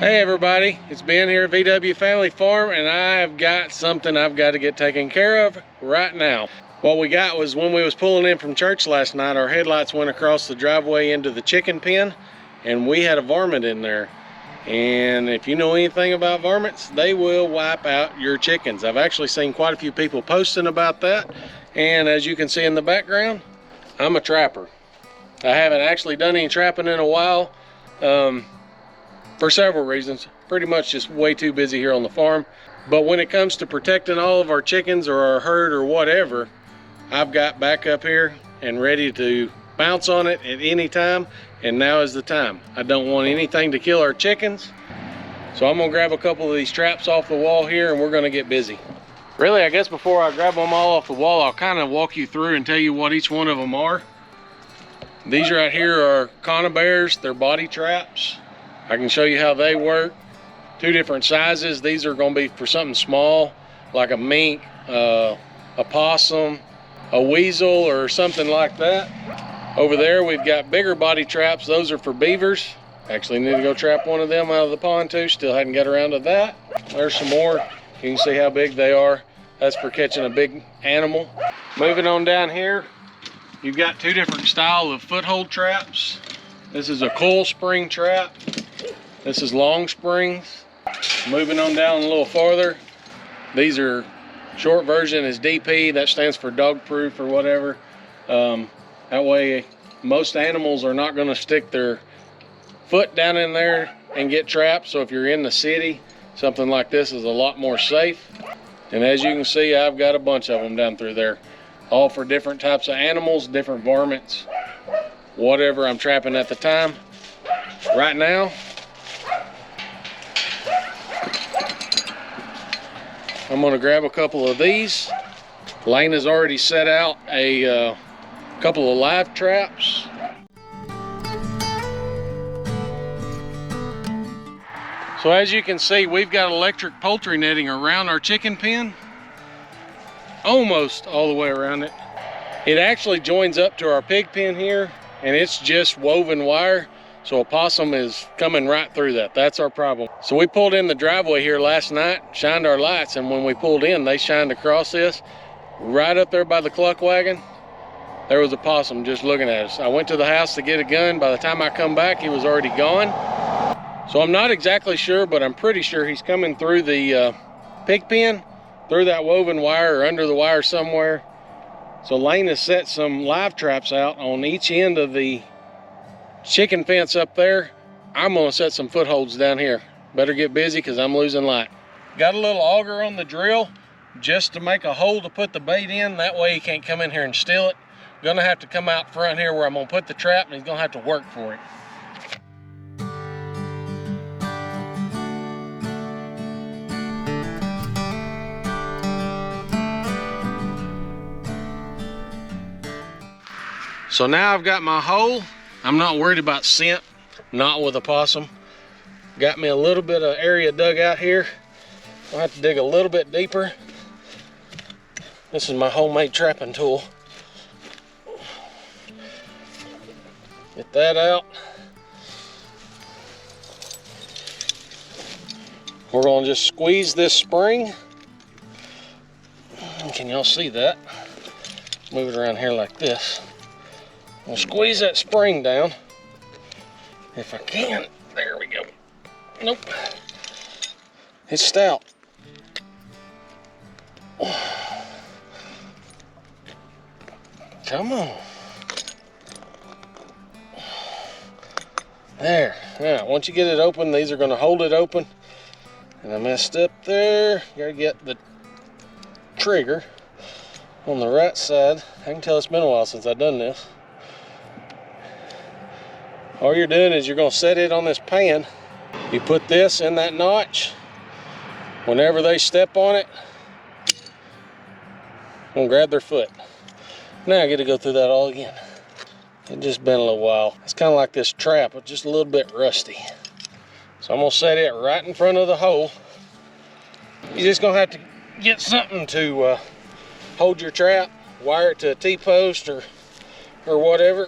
Hey everybody, it's Ben here at VW Family Farm, and I've got something I've got to get taken care of right now. What we got was when we was pulling in from church last night, our headlights went across the driveway into the chicken pen, and we had a varmint in there. And if you know anything about varmints, they will wipe out your chickens. I've actually seen quite a few people posting about that, and as you can see in the background, I'm a trapper. I haven't actually done any trapping in a while. For several reasons. Pretty much just way too busy here on the farm. But when it comes to protecting all of our chickens or our herd or whatever, I've got back up here and ready to bounce on it at any time, and now is the time. I don't want anything to kill our chickens, so I'm gonna grab a couple of these traps off the wall here and we're gonna get busy. Really, I guess before I grab them all off the wall, I'll kind of walk you through and tell you what each one of them are. These right here are conibears. They're body traps. I can show you how they work. Two different sizes. These are going to be for something small, like a mink, a possum, a weasel, or something like that. Over there, we've got bigger body traps. Those are for beavers. Actually need to go trap one of them out of the pond too. Still hadn't got around to that. There's some more. You can see how big they are. That's for catching a big animal. Moving on down here, you've got two different style of foothold traps. This is a coil spring trap. This is long springs. Moving on down a little farther, these are short version is DP. That stands for dog proof or whatever. That way most animals are not going to stick their foot down in there and get trapped. So if you're in the city, something like this is a lot more safe. And as you can see, I've got a bunch of them down through there, all for different types of animals, different varmints, whatever I'm trapping at the time. Right now, I'm going to grab a couple of these. Lane has already set out a couple of live traps. So as you can see, we've got electric poultry netting around our chicken pen, almost all the way around it. It actually joins up to our pig pen here, and it's just woven wire. So a possum is coming right through that. That's our problem. So we pulled in the driveway here last night, shined our lights, and when we pulled in, they shined across this. Right up there by the cluck wagon, there was a possum just looking at us. I went to the house to get a gun. By the time I come back, he was already gone. So I'm not exactly sure, but I'm pretty sure he's coming through the pig pen, through that woven wire or under the wire somewhere. So Lane has set some live traps out on each end of the chicken fence up there. I'm gonna set some footholds down here. Better get busy because I'm losing light. Got a little auger on the drill just to make a hole to put the bait in. That way he can't come in here and steal it. Gonna have to come out front here where I'm gonna put the trap, and he's gonna have to work for it. So now I've got my hole. I'm not worried about scent, not with a possum. Got me a little bit of area dug out here. I'll have to dig a little bit deeper. This is my homemade trapping tool. Get that out. We're gonna just squeeze this spring. Can y'all see that? Move it around here like this. I'll squeeze that spring down if I can. There we go. Nope. It's stout. Come on. There. Now, once you get it open, these are going to hold it open. And I messed up there. Gotta get the trigger on the right side. I can tell it's been a while since I've done this. All you're doing is you're going to set it on this pan. You put this in that notch. Whenever they step on it, I'm going to grab their foot. Now I get to go through that all again. It's just been a little while. It's kind of like this trap, but just a little bit rusty. So I'm going to set it right in front of the hole. You're just going to have to get something to hold your trap, wire it to a T-post or whatever.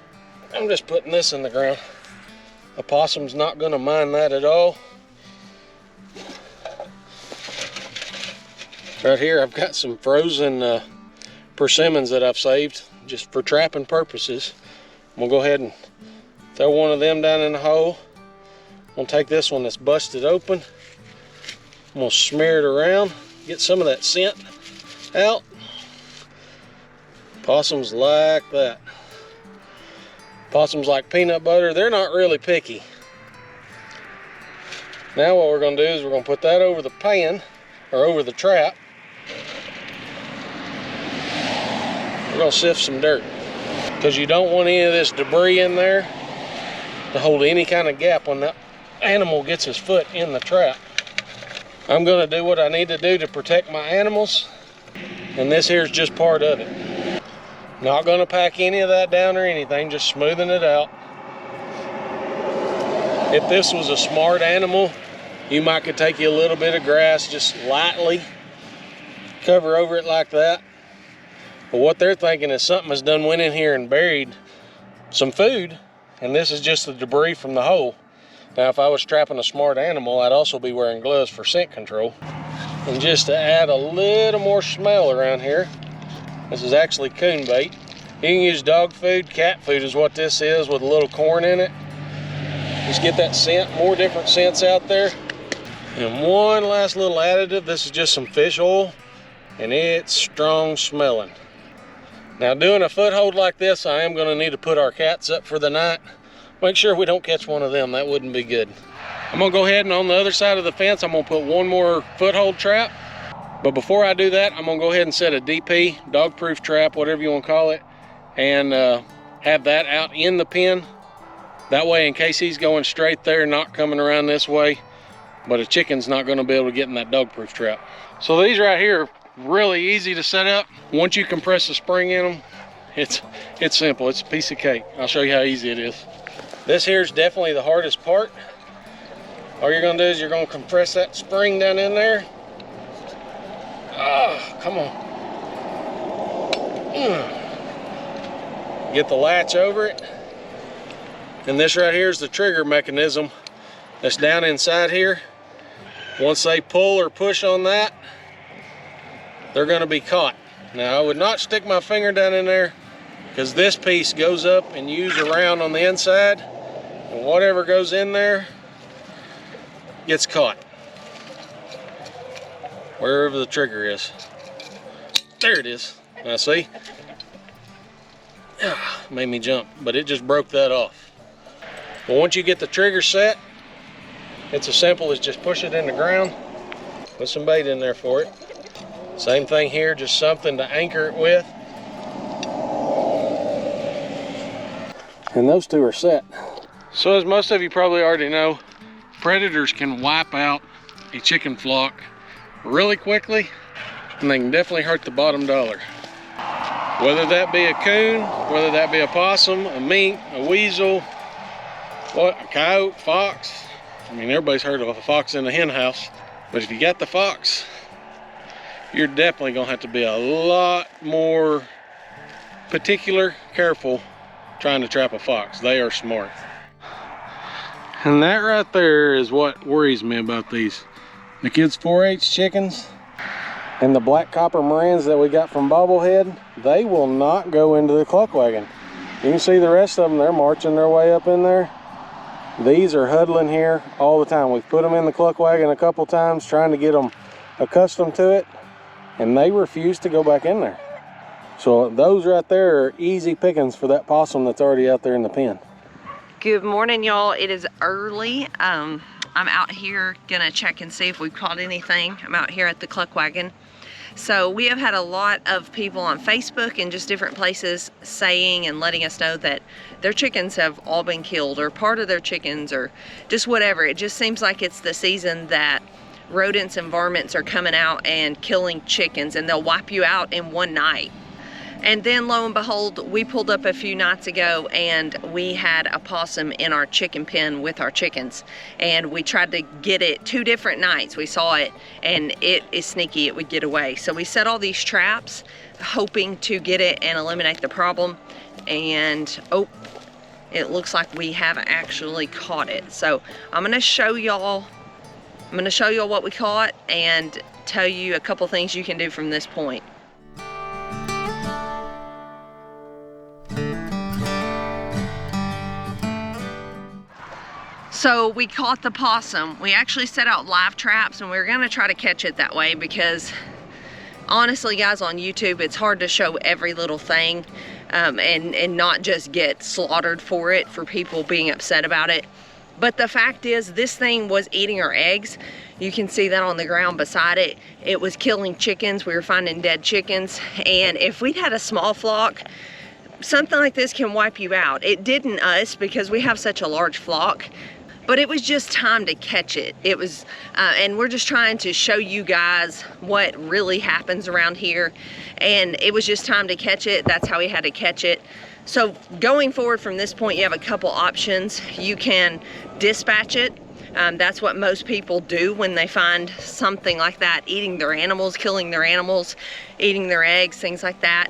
I'm just putting this in the ground. A possum's not going to mind that at all. Right here I've got some frozen persimmons that I've saved just for trapping purposes. I'm gonna go ahead and throw one of them down in the hole. I'm gonna take this one that's busted open. I'm gonna smear it around, get some of that scent out. Possums like that. Possums like peanut butter. They're not really picky. Now what we're gonna do is we're gonna put that over the pan, or over the trap. We're gonna sift some dirt, because you don't want any of this debris in there to hold any kind of gap when that animal gets his foot in the trap. I'm gonna do what I need to do to protect my animals, and this here is just part of it. Not gonna pack any of that down or anything, just smoothing it out. If this was a smart animal, you might could take you a little bit of grass, just lightly cover over it like that. But what they're thinking is something has done went in here and buried some food, and this is just the debris from the hole. Now, if I was trapping a smart animal, I'd also be wearing gloves for scent control. And just to add a little more smell around here, this is actually coon bait. You can use dog food, cat food is what this is, with a little corn in it. Just get that scent, more different scents out there. And one last little additive, this is just some fish oil, and it's strong smelling. Now, doing a foothold like this, I am gonna need to put our cats up for the night. Make sure we don't catch one of them, that wouldn't be good. I'm gonna go ahead and on the other side of the fence, I'm gonna put one more foothold trap. But before I do that, I'm gonna go ahead and set a DP, dog-proof trap, whatever you wanna call it, and have that out in the pen. That way, in case he's going straight there, not coming around this way, but a chicken's not gonna be able to get in that dog-proof trap. So these right here, really easy to set up. Once you compress the spring in them, it's simple, it's a piece of cake. I'll show you how easy it is. This here is definitely the hardest part. All you're gonna do is you're gonna compress that spring down in there. Ah, come on. Get the latch over it. And this right here is the trigger mechanism that's down inside here. Once they pull or push on that, they're gonna be caught. Now, I would not stick my finger down in there, because this piece goes up and use around on the inside, and whatever goes in there gets caught wherever the trigger is. There it is. Now see, made me jump, but it just broke that off. But once you get the trigger set, it's as simple as just push it in the ground, put some bait in there for it. Same thing here, just something to anchor it with. And those two are set. So as most of you probably already know, predators can wipe out a chicken flock really quickly, and they can definitely hurt the bottom dollar. Whether that be a coon, whether that be a possum, a mink, a weasel, a coyote, fox. I mean, everybody's heard of a fox in the hen house, but if you got the fox, you're definitely gonna have to be a lot more particular, careful trying to trap a fox. They are smart. And that right there is what worries me about these. The kids' 4-H chickens and the black copper marans that we got from Bobblehead, they will not go into the cluck wagon. You can see the rest of them, they're marching their way up in there. These are huddling here all the time. We've put them in the cluck wagon a couple times trying to get them accustomed to it, and they refuse to go back in there. So those right there are easy pickings for that possum that's already out there in the pen. Good morning, y'all. It is early. I'm out here gonna check and see if we've caught anything. I'm out here at the cluck wagon. So we have had a lot of people on Facebook and just different places saying and letting us know that their chickens have all been killed, or part of their chickens, or just whatever. It just seems like it's the season that rodents and varmints are coming out and killing chickens, and they'll wipe you out in one night. And then lo and behold, we pulled up a few nights ago and we had a possum in our chicken pen with our chickens. And we tried to get it 2 different nights. We saw it, and it is sneaky, it would get away. So we set all these traps hoping to get it and eliminate the problem. And oh, it looks like we have actually caught it. So I'm gonna show y'all I'm gonna show you what we caught and tell you a couple things you can do from this point. So we caught the possum. We actually set out live traps and we were gonna try to catch it that way because honestly guys, on YouTube it's hard to show every little thing and not just get slaughtered for it, for people being upset about it. But the fact is, this thing was eating our eggs. You can see that on the ground beside it. It was killing chickens. We were finding dead chickens. And if we'd had a small flock, something like this can wipe you out. It didn't us because we have such a large flock. But it was just time to catch it. It was, and we're just trying to show you guys what really happens around here. And it was just time to catch it. That's how we had to catch it. So going forward from this point, you have a couple options. You can dispatch it. That's what most people do when they find something like that, eating their animals, killing their animals, eating their eggs, things like that.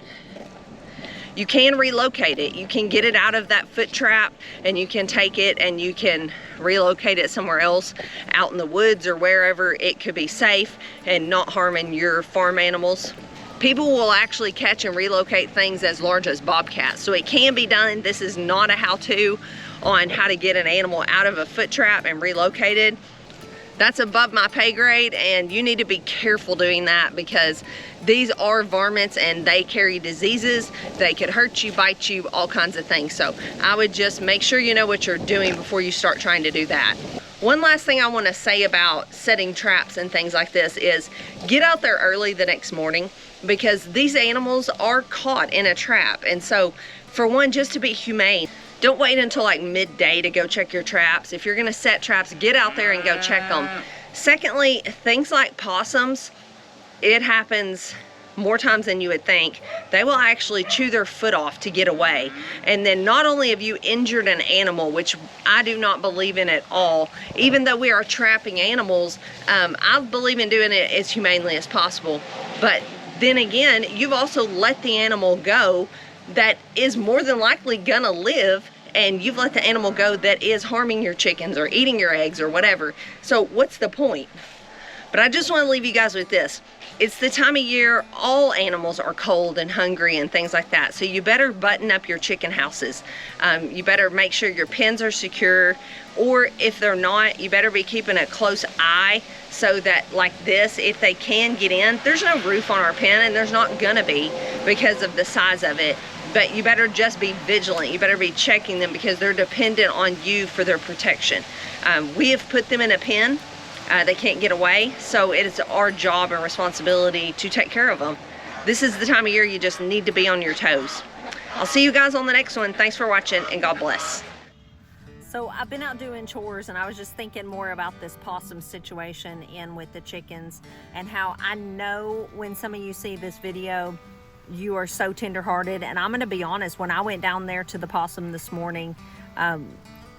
You can relocate it. You can get it out of that foot trap and you can take it and you can relocate it somewhere else, out in the woods or wherever it could be safe and not harming your farm animals. People will actually catch and relocate things as large as bobcats. So it can be done. This is not a how-to on how to get an animal out of a foot trap and relocate it. That's above my pay grade, and you need to be careful doing that because these are varmints and they carry diseases. They could hurt you, bite you, all kinds of things. So I would just make sure you know what you're doing before you start trying to do that. One last thing I want to say about setting traps and things like this is get out there early the next morning because these animals are caught in a trap. And so for one, just to be humane, don't wait until like midday to go check your traps. If you're gonna set traps, get out there and go check them. Secondly, things like possums, it happens more times than you would think. They will actually chew their foot off to get away. And then not only have you injured an animal, which I do not believe in at all, even though we are trapping animals, I believe in doing it as humanely as possible. But then again, you've also let the animal go that is more than likely gonna live, and you've let the animal go that is harming your chickens or eating your eggs or whatever. So what's the point? But I just want to leave you guys with this. It's the time of year all animals are cold and hungry and things like that. So you better button up your chicken houses. You better make sure your pens are secure, or if they're not, you better be keeping a close eye so that like this, if they can get in, there's no roof on our pen and there's not gonna be because of the size of it. But you better just be vigilant. You better be checking them because they're dependent on you for their protection. We have put them in a pen. They can't get away. So it is our job and responsibility to take care of them. This is the time of year you just need to be on your toes. I'll see you guys on the next one. Thanks for watching and God bless. So I've been out doing chores and I was just thinking more about this possum situation in with the chickens and how I know when some of you see this video, you are so tenderhearted. And I'm gonna be honest, when I went down there to the possum this morning,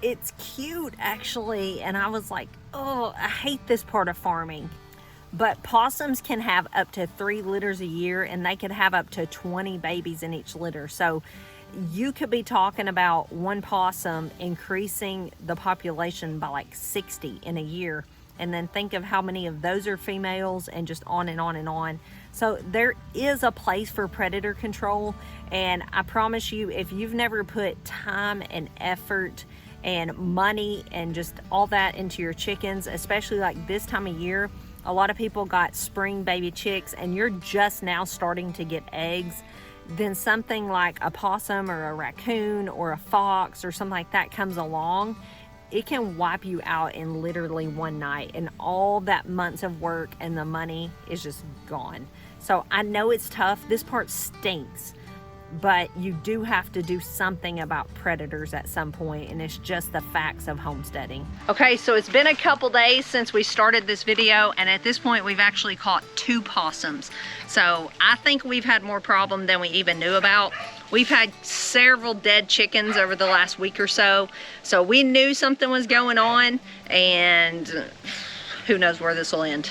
it's cute actually, and I was like, oh, I hate this part of farming. But possums can have up to 3 litters a year and they could have up to 20 babies in each litter. So you could be talking about one possum increasing the population by like 60 in a year. And then think of how many of those are females and just on and on and on. So there is a place for predator control. And I promise you, if you've never put time and effort and money and just all that into your chickens, especially like this time of year, a lot of people got spring baby chicks and you're just now starting to get eggs, then something like a possum or a raccoon or a fox or something like that comes along, it can wipe you out in literally one night, and all that months of work and the money is just gone. So I know it's tough. This part stinks, but you do have to do something about predators at some point, and it's just the facts of homesteading. Okay, so it's been a couple days since we started this video, and at this point we've actually caught 2 possums. So I think we've had more problem than we even knew about. We've had several dead chickens over the last week or so, so we knew something was going on, and who knows where this will end.